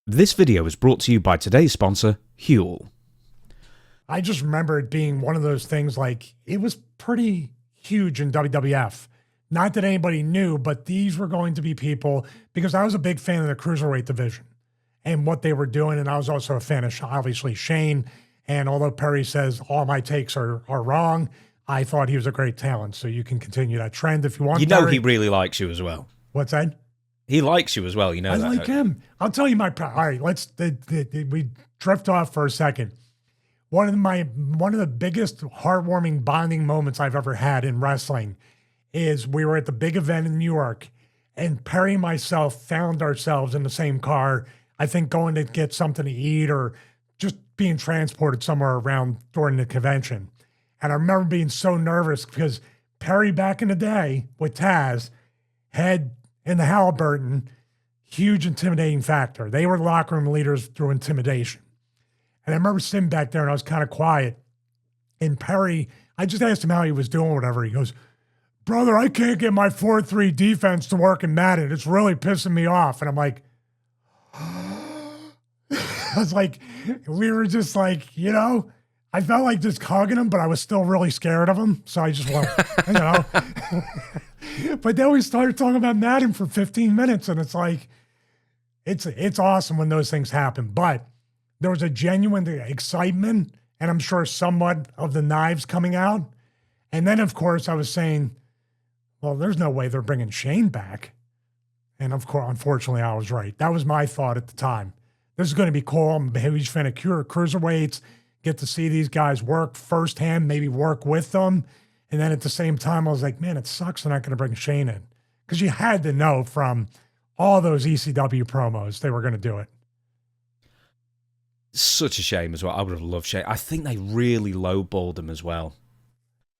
This video is brought to you by today's sponsor, Huel. I just remember it being one of those things like it was pretty huge in WWF. Not that anybody knew, but these were going to be people because I was a big fan of the Cruiserweight division and what they were doing. And I was also a fan of obviously Shane. And although Perry says all my takes are wrong, I thought he was a great talent. So you can continue that trend if you want. You know Perry. he really likes you as well. What's that? He likes you as well, you know I that. like him. I'll tell you my. All right, we drift off for a second. One of the biggest heartwarming bonding moments I've ever had in wrestling is we were at the big event in New York, and Perry and myself found ourselves in the same car. I think going to get something to eat or just being transported somewhere around during the convention. And I remember being so nervous because Perry back in the day with Taz had in the Halliburton, huge intimidating factor. They were locker room leaders through intimidation. And I remember sitting back there and I was kind of quiet. And Perry, I just asked him how he was doing, whatever. He goes, "Brother, I can't get my 4-3 defense to work in Madden. It's really pissing me off." And I'm like, I was like, we were just like, I felt like just hugging him, but I was still really scared of him. So I just went, But then we started talking about Madden for 15 minutes, and it's like, it's awesome when those things happen. But there was a genuine excitement, and I'm sure somewhat of the knives coming out. And then, of course, I was saying, well, there's no way they're bringing Shane back. And of course, unfortunately, I was right. That was my thought at the time. This is going to be cool. I'm a huge fan of Cruiserweights. Get to see these guys work firsthand, maybe work with them. And then at the same time, I was like, man, it sucks they're not going to bring Shane in. Because you had to know from all those ECW promos they were going to do it. Such a shame as well. I would have loved Shane. I think they really lowballed him as well.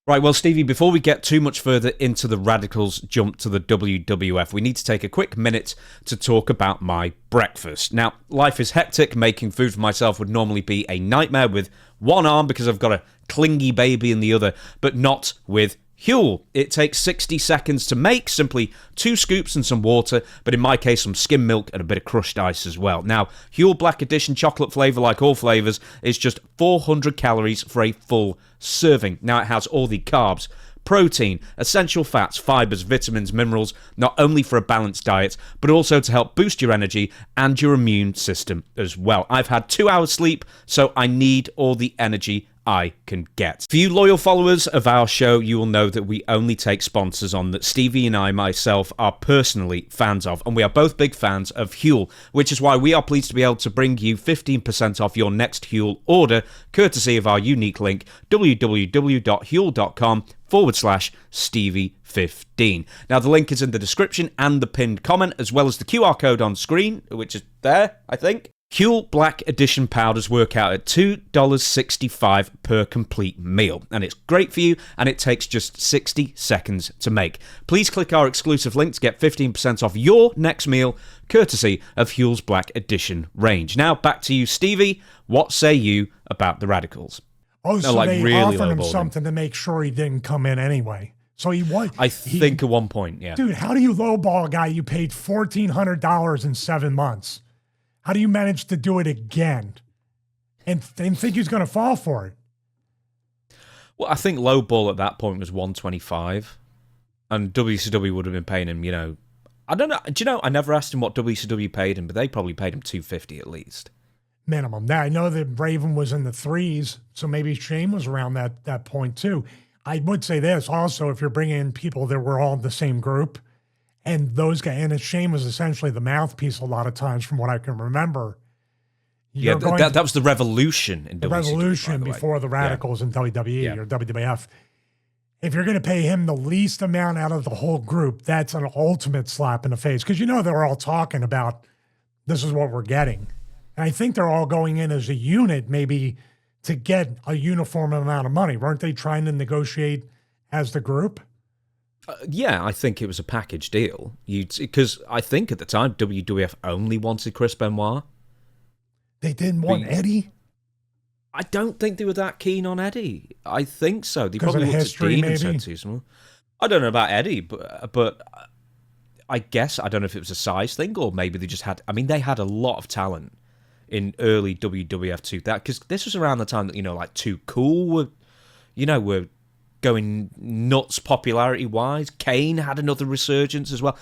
Right, well, Stevie, before we get too much further into the Radicalz jump to the WWF, we need to take a quick minute to talk about my breakfast. Now, life is hectic. Making food for myself would normally be a nightmare with one arm because I've got a clingy baby in the other, but not with Huel. It takes 60 seconds to make, simply 2 scoops and some water, but in my case, some skim milk and a bit of crushed ice as well. Now, Huel Black Edition chocolate flavour, like all flavours, is just 400 calories for a full serving. Now, it has all the carbs, protein, essential fats, fibres, vitamins, minerals, not only for a balanced diet, but also to help boost your energy and your immune system as well. I've had 2 hours sleep, so I need all the energy I can get. For you loyal followers of our show, you will know that we only take sponsors on that Stevie and I, myself, are personally fans of, and we are both big fans of Huel, which is why we are pleased to be able to bring you 15% off your next Huel order, courtesy of our unique link, www.huel.com/Stevie15. Now, the link is in the description and the pinned comment, as well as the QR code on screen, which is there, I think. Huel Black Edition powders work out at $2.65 per complete meal, and it's great for you, and it takes just 60 seconds to make. Please click our exclusive link to get 15% off your next meal, courtesy of Huel's Black Edition range. Now, back to you, Stevie. What say you about the Radicalz? Oh, so they really offered him something to make sure he didn't come in anyway. So he was. I think at one point, yeah. Dude, how do you lowball a guy you paid $1,400 in 7 months? How do you manage to do it again and think he's going to fall for it? Well, I think low ball at that point was 125, and WCW would have been paying him, I don't know. Do you know, I never asked him what WCW paid him, but they probably paid him $250 at least. Minimum. Now, I know that Raven was in the 3s, so maybe Shane was around that point too. I would say this also, if you're bringing in people that were all in the same group, and those guys, and Shane was essentially the mouthpiece a lot of times, from what I can remember. Yeah, that was the revolution in the WCW, revolution before the Radicalz in WWE or WWF. If you're going to pay him the least amount out of the whole group, that's an ultimate slap in the face, because they're all talking about this is what we're getting, and I think they're all going in as a unit, maybe to get a uniform amount of money. Weren't they trying to negotiate as the group? Yeah, I think it was a package deal. Because I think at the time WWF only wanted Chris Benoit. They didn't want Eddie? I don't think they were that keen on Eddie. I think so. They probably looked at Dean and said too small. I don't know about Eddie, but I guess, I don't know if it was a size thing or maybe they just had, I mean, they had a lot of talent in early WWF 2000, because this was around the time that, like Too Cool were going nuts popularity-wise. Kane had another resurgence as well.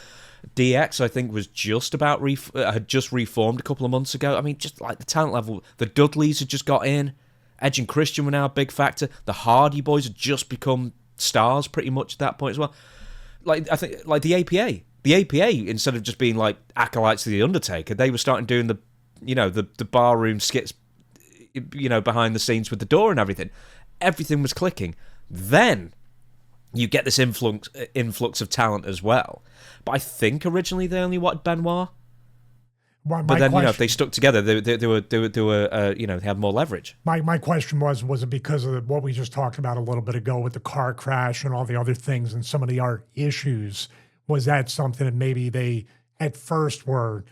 DX, I think, was just about had just reformed a couple of months ago. I mean, just like the talent level, the Dudleys had just got in. Edge and Christian were now a big factor. The Hardy Boys had just become stars pretty much at that point as well. Like, I think, like the APA. The APA, instead of just being like acolytes of the Undertaker, they were starting doing the barroom skits, behind the scenes with the door and everything. Everything was clicking. Then you get this influx of talent as well. But I think originally they only wanted Benoit. But then, if they stuck together, they were they had more leverage. My question was it because of what we just talked about a little bit ago with the car crash and all the other things and some of the art issues? Was that something that maybe they at first were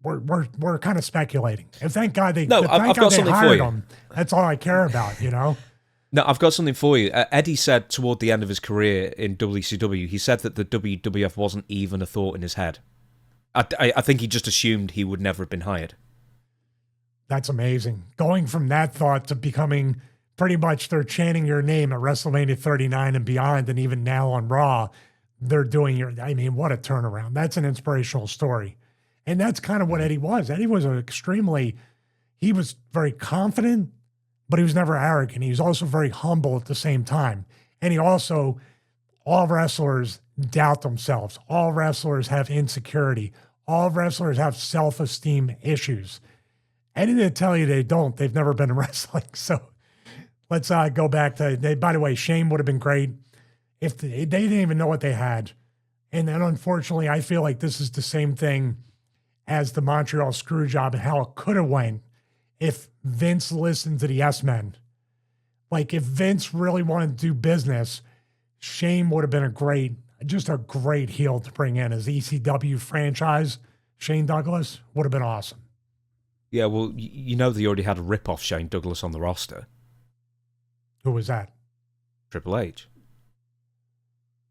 kind of speculating? And thank God I've got something hired for you. them. That's all I care about, No, I've got something for you. Eddie said toward the end of his career in WCW, he said that the WWF wasn't even a thought in his head. I think he just assumed he would never have been hired. That's amazing. Going from that thought to becoming pretty much they're chanting your name at WrestleMania 39 and beyond, and even now on Raw, they're doing what a turnaround. That's an inspirational story. And that's kind of what Eddie was. Eddie was he was very confident, but he was never arrogant. He was also very humble at the same time. And he also, all wrestlers doubt themselves. All wrestlers have insecurity. All wrestlers have self-esteem issues. Eddie didn't tell you they don't. They've never been in wrestling. So let's go back to, by the way, Shane would have been great if they didn't even know what they had. And then unfortunately, I feel like this is the same thing as the Montreal Screwjob and how it could have went if Vince listened to the Yes Men. Like if Vince really wanted to do business, Shane would have been just a great heel to bring in as ECW franchise. Shane Douglas would have been awesome. Yeah, well, they already had a rip-off Shane Douglas on the roster. Who was that? Triple H.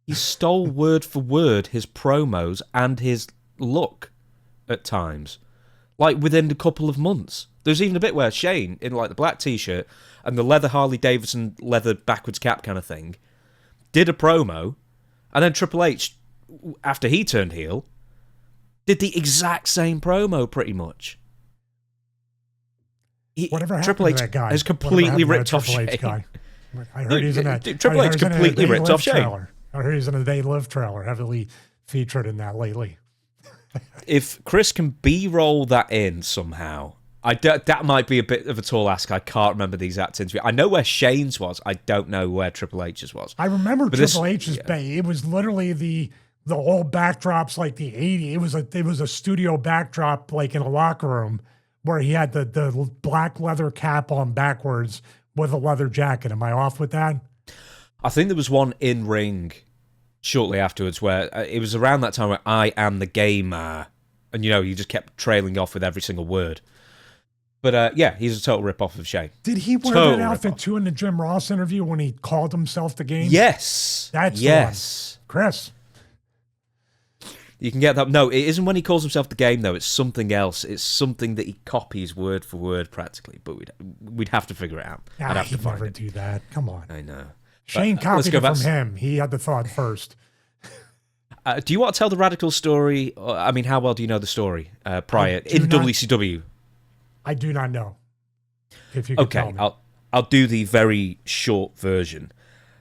He stole word for word his promos and his look at times, like within a couple of months. There's even a bit where Shane, in like the black t-shirt and the leather Harley Davidson leather backwards cap kind of thing, did a promo, and then Triple H, after he turned heel, did the exact same promo pretty much. Whatever happened Triple H to that guy? has completely ripped off Triple Shane. H guy? I heard he's in that. Triple H completely ripped off Shane. Trailer. I heard he's in a They Live trailer, heavily featured in that lately. If Chris can B-roll that in somehow, that might be a bit of a tall ask. I can't remember the exact interview. I know where Shane's was. I don't know where Triple H's was. I remember Triple H's. Yeah. It was literally the old backdrops like the 80s. It was a studio backdrop like in a locker room where he had the black leather cap on backwards with a leather jacket. Am I off with that? I think there was one in ring shortly afterwards where it was around that time where I am the gamer, and he just kept trailing off with every single word. But yeah, he's a total rip-off of Shane. Did he wear that outfit too in the Jim Ross interview when he called himself the Game? Yes. That's the one. Chris. You can get that. No, it isn't when he calls himself the Game, though. It's something else. It's something that he copies word for word practically, but we'd have to figure it out. I'd have to find never do that. Come on. I know. Shane copied it from him. He had the thought first. Do you want to tell the Radicalz story? I mean, how well do you know the story prior in WCW? I do not know. If you could tell me. I'll do the very short version.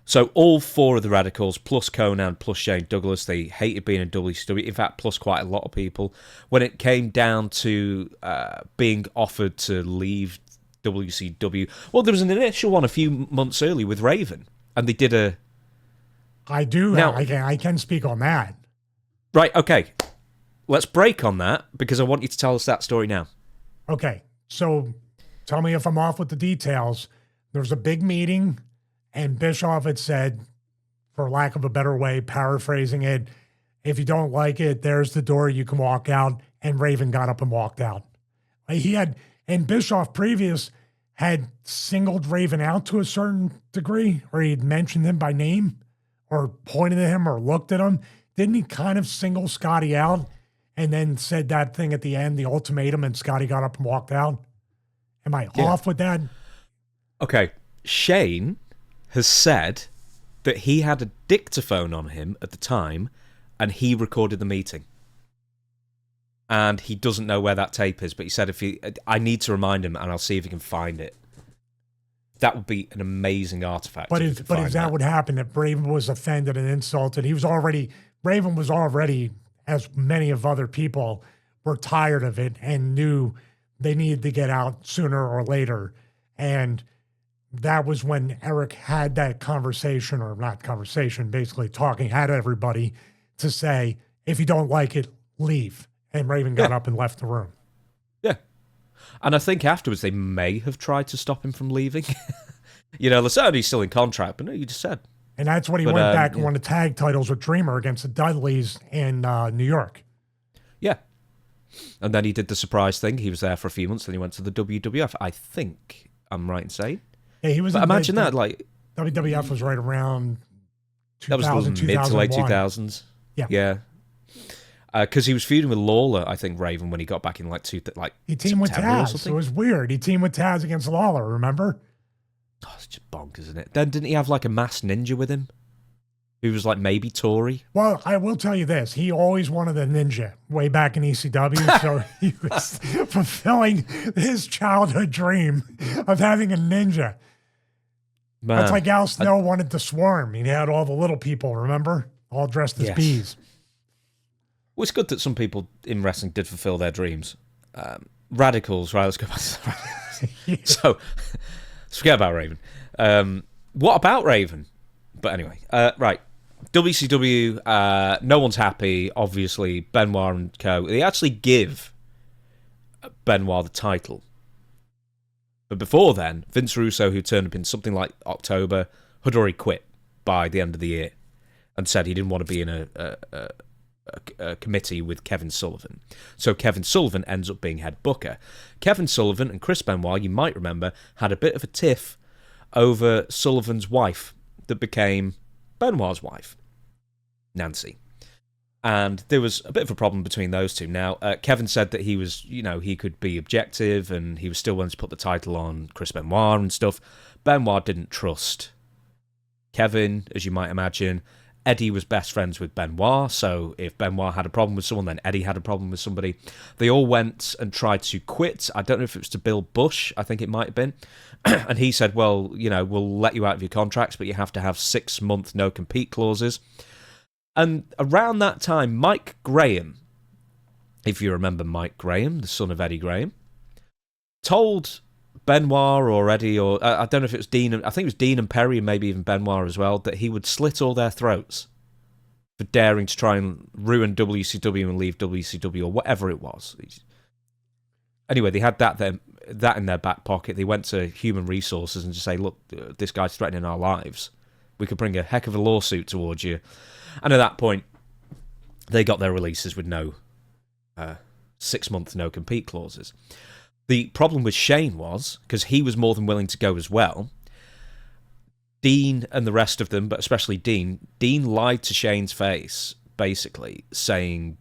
So all four of the Radicalz, plus Conan, plus Shane Douglas, they hated being in WCW. In fact, plus quite a lot of people. When it came down to being offered to leave WCW, well, there was an initial one a few months early with Raven, and they did a... I do. Now, I can speak on that. Right, okay. Let's break on that, because I want you to tell us that story now. Okay, so tell me if I'm off with the details. There's a big meeting, and Bischoff had said, for lack of a better way, paraphrasing it, if you don't like it, there's the door, you can walk out, and Raven got up and walked out. And Bischoff previous had singled Raven out to a certain degree, or he had mentioned him by name, or pointed at him, or looked at him. didn't he kind of single Scotty out and then said that thing at the end, the ultimatum, and Scotty got up and walked out? Am I off with that? Okay, Shane has said that he had a dictaphone on him at the time and he recorded the meeting. And he doesn't know where that tape is, but he said I need to remind him and I'll see if he can find it. That would be an amazing artifact. But is that what happened? If Raven was offended and insulted, Raven was already, as many of other people, were tired of it and knew they needed to get out sooner or later. And that was when Eric had that conversation, or not conversation, basically talking at everybody to say, if you don't like it, leave. And Raven got up and left the room. Yeah. And I think afterwards they may have tried to stop him from leaving. They're certainly still in contract, but no, you just said. And that's when he went back and won the tag titles with Dreamer against the Dudleys in New York. Yeah. And then he did the surprise thing. He was there for a few months, then he went to the WWF. I think I'm right in saying. Yeah, he was. But imagine that, like WWF was right around 2000, that was the mid to late 2000s. Yeah. Yeah. Because he was feuding with Lawler, I think, Raven, when he got back in he teamed with Taz. It was weird. He teamed with Taz against Lawler, remember? Oh, it's just bonkers, isn't it? Then didn't he have like a masked ninja with him? Who was like maybe Tory? Well, I will tell you this. He always wanted a ninja way back in ECW, so he was fulfilling his childhood dream of having a ninja. Man, that's like Al Snow wanted to swarm. He had all the little people, remember? All dressed as bees. Well, it's good that some people in wrestling did fulfill their dreams. Radicalz, right? Let's go back to the Radicalz. So, let's forget about Raven. What about Raven? But anyway, right. WCW, no one's happy, obviously. Benoit and co. They actually give Benoit the title. But before then, Vince Russo, who turned up in something like October, had already quit by the end of the year and said he didn't want to be in a committee with Kevin Sullivan. So Kevin Sullivan ends up being head booker. Kevin Sullivan and Chris Benoit, you might remember, had a bit of a tiff over Sullivan's wife that became Benoit's wife, Nancy. And there was a bit of a problem between those two. Now, Kevin said that he was, he could be objective and he was still willing to put the title on Chris Benoit and stuff. Benoit didn't trust Kevin, as you might imagine. Eddie was best friends with Benoit, so if Benoit had a problem with someone, then Eddie had a problem with somebody. They all went and tried to quit. I don't know if it was to Bill Bush, I think it might have been. And he said, well, we'll let you out of your contracts, but you have to have 6-month no-compete clauses. And around that time, Mike Graham, if you remember Mike Graham, the son of Eddie Graham, told Benoit or Eddie, or I don't know if it was Dean, I think it was Dean and Perry and maybe even Benoit as well, that he would slit all their throats for daring to try and ruin WCW and leave WCW or whatever it was. Anyway, they had that in their back pocket. They went to human resources and just say, look, this guy's threatening our lives. We could bring a heck of a lawsuit towards you. And at that point, they got their releases with no 6-month no-compete clauses. The problem with Shane was, because he was more than willing to go as well, Dean and the rest of them, but especially Dean lied to Shane's face, basically, saying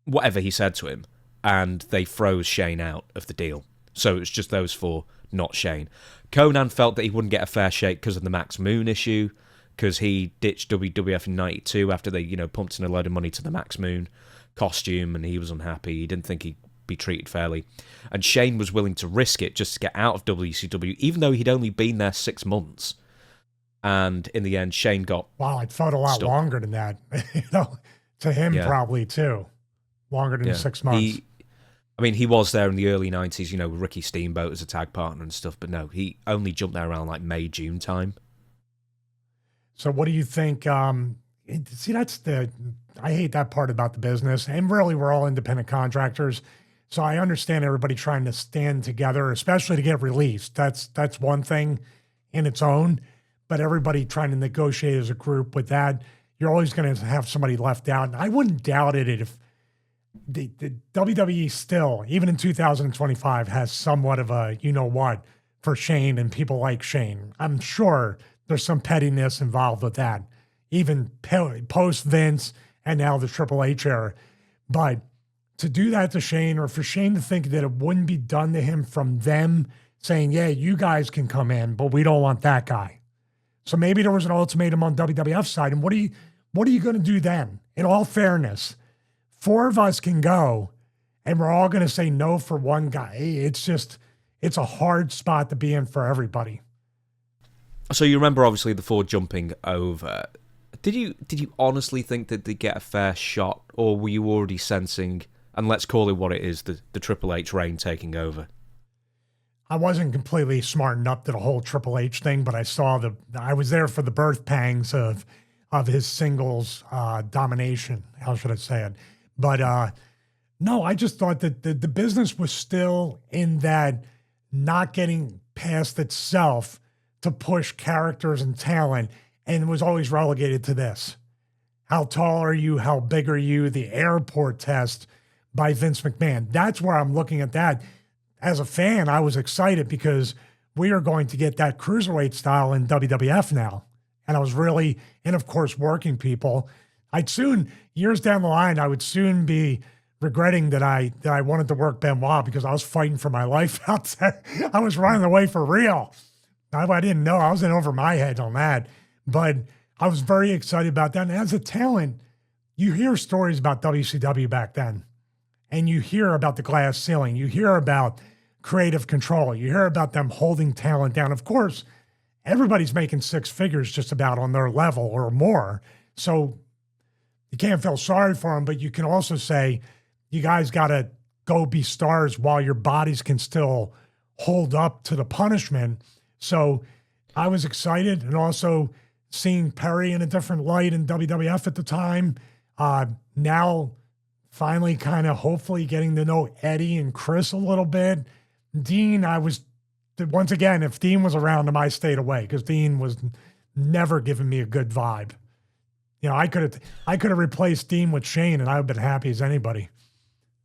whatever he said to him, and they froze Shane out of the deal. So it was just those four, not Shane. Conan felt that he wouldn't get a fair shake because of the Max Moon issue, because he ditched WWF in 92 after they, pumped in a load of money to the Max Moon costume, and he was unhappy. He didn't think he'd be treated fairly. And Shane was willing to risk it just to get out of WCW, even though he'd only been there 6 months. And in the end, Shane got Wow, it felt a lot longer than that. To him, probably, too. Longer than 6 months. He was there in the early 90s, with Ricky Steamboat as a tag partner and stuff, but no, he only jumped there around like May, June time. So what do you think? See, I hate that part about the business. And really, we're all independent contractors. So I understand everybody trying to stand together, especially to get released. That's one thing in its own. But everybody trying to negotiate as a group with that, you're always going to have somebody left out. And I wouldn't doubt it if the WWE still, even in 2025, has somewhat of a you-know-what for Shane and people like Shane. I'm sure there's some pettiness involved with that. even post Vince and now the Triple H era. But to do that to Shane, or for Shane to think that it wouldn't be done to him from them saying, yeah, you guys can come in, but we don't want that guy. So maybe there was an ultimatum on WWF's side. And what are you going to do then? In all fairness, 4 of us can go and we're all going to say no for one guy. It's a hard spot to be in for everybody. So you remember, obviously, the 4 jumping over. Did you honestly think that they'd get a fair shot, or were you already sensing, and let's call it what it is, the Triple H reign taking over? I wasn't completely smartened up to the whole Triple H thing, but I was there for the birth pangs of his singles domination. How should I say it? But no, I just thought that the business was still in that not getting past itself to push characters and talent, and was always relegated to this. How tall are you? How big are you? The airport test by Vince McMahon. That's where I'm looking at that. As a fan, I was excited because we are going to get that cruiserweight style in WWF now. And I was really, and of course, working people. Years down the line, I would soon be regretting that I wanted to work Benoit, because I was fighting for my life out there. I was running away for real. I didn't know. I was in over my head on that. But I was very excited about that. And as a talent, you hear stories about WCW back then. And you hear about the glass ceiling. You hear about creative control. You hear about them holding talent down. Of course, everybody's making 6 figures just about on their level or more. So you can't feel sorry for them, but you can also say, you guys got to go be stars while your bodies can still hold up to the punishment. So I was excited, and also seeing Perry in a different light in WWF at the time. Now, finally kind of hopefully getting to know Eddie and Chris a little bit. Dean, once again, if Dean was around, I stayed away, because Dean was never giving me a good vibe. You know, I could have replaced Dean with Shane, and I would have been happy as anybody.